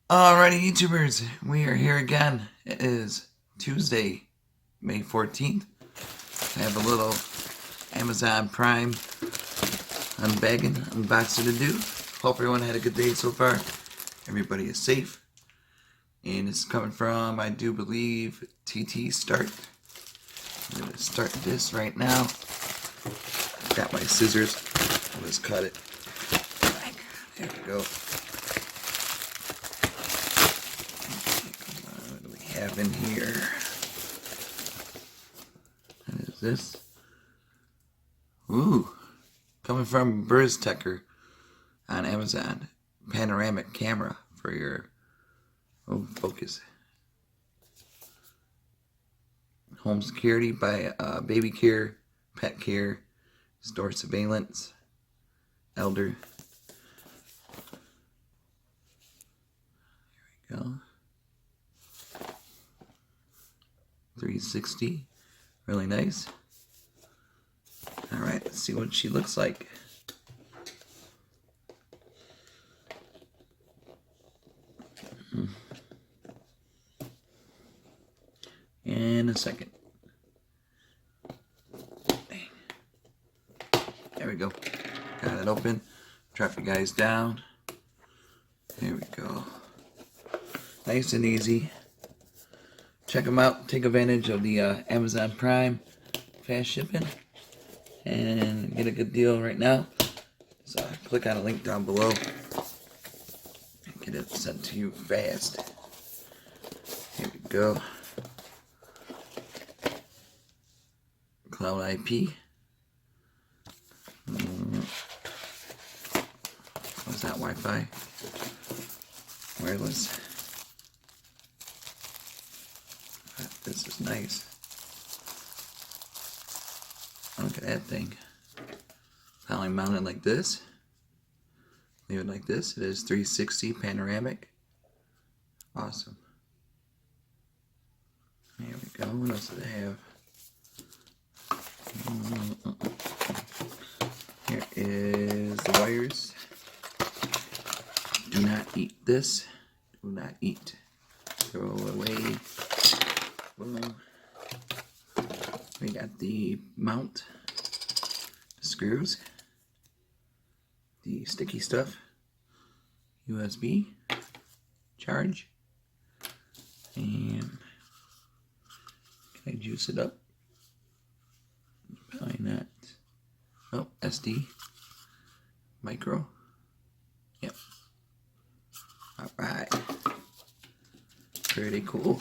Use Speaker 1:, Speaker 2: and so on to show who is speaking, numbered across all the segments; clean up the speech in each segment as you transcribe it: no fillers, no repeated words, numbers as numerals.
Speaker 1: Alrighty, YouTubers, we are here again. It is Tuesday, May 14th. I have a little Amazon Prime unboxing to do. Hope everyone had a good day so far. Everybody is safe. And it's coming from, I do believe, TT Start. I'm going to start this right now. Got my scissors. I'll just cut it. There we go. What do we have in here? What is this? Ooh, coming from Besteker on Amazon. Panoramic camera for your focus. Home security by baby care, pet care, store surveillance, elder. There we go. 360, really nice. All right, let's see what she looks like. In a second. There we go. Got it open. Drop you guys down. There we go. Nice and easy. Check them out. Take advantage of the Amazon Prime fast shipping and get a good deal right now. So click on a link down below and get it sent to you fast. Here we go. Cloud IP. What's that? Wi-Fi? Wireless. This is nice. Look at that thing. Probably mounted like this. Leave it like this. It is 360 panoramic. Awesome. There we go. What else do they have? Here is the wires. Do not eat this. Do not eat. Throw it away. Boom. We got the mount, screws, the sticky stuff, USB, charge, and can I juice it up? Probably not. Oh, SD, micro. Yep. Alright. Pretty cool.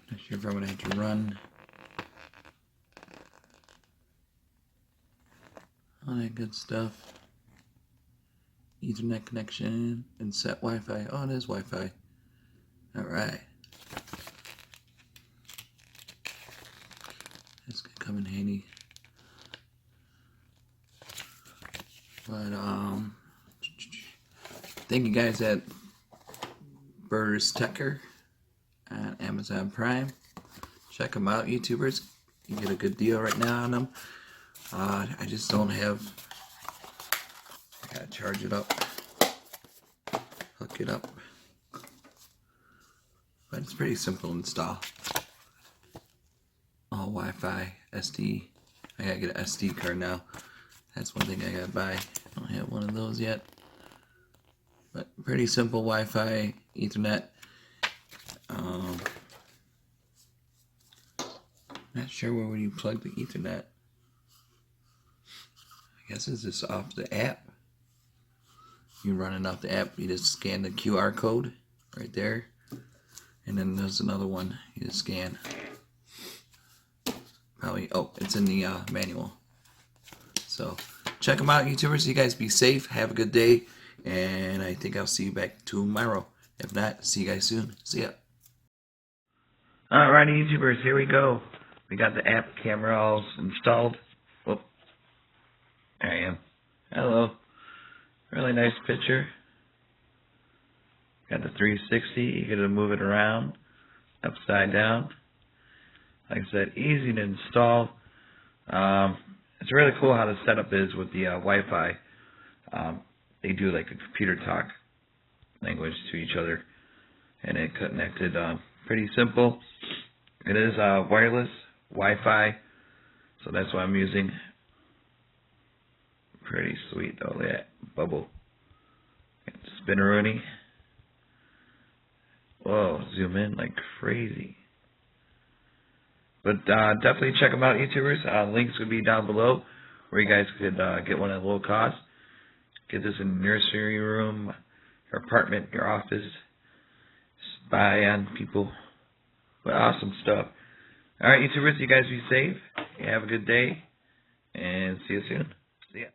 Speaker 1: Not sure if I'm going to have to run all that good stuff. Ethernet connection and set Wi-Fi. Oh, it is Wi-Fi. Alright. This could come in handy. But thank you guys at Besteker on Amazon Prime. Check them out, YouTubers. You get a good deal right now on them. I just don't have. I gotta charge it up, hook it up. But it's pretty simple to install. All Wi-Fi, SD. I gotta get an SD card now. That's one thing I gotta buy. I don't have one of those yet. But pretty simple Wi-Fi, Ethernet. Not sure where would you plug the Ethernet. I guess it's just off the app. You run it off the app. You just scan the QR code right there, and then there's another one you just scan. Probably. Oh, it's in the manual. So check them out, YouTubers. You guys be safe. Have a good day. And I think I'll see you back tomorrow. If not, see you guys soon. See ya. Alrighty, YouTubers. Here we go. We got the app camera all installed. Whoop. There I am. Hello. Really nice picture. Got the 360. You get to move it around, upside down. Like I said, easy to install. It's really cool how the setup is with the Wi-Fi. They do like a computer talk language to each other, and it connected pretty simple. It is wireless Wi-Fi, so that's what I'm using. Pretty sweet though, that bubble. Spinneroonie. Whoa, zoom in like crazy. But definitely check them out, YouTubers. Links would be down below where you guys could get one at low cost. Get this in your nursery room, your apartment, your office. Spy on people. But awesome stuff. Alright, YouTubers, you guys be safe. You have a good day. And see you soon. See ya.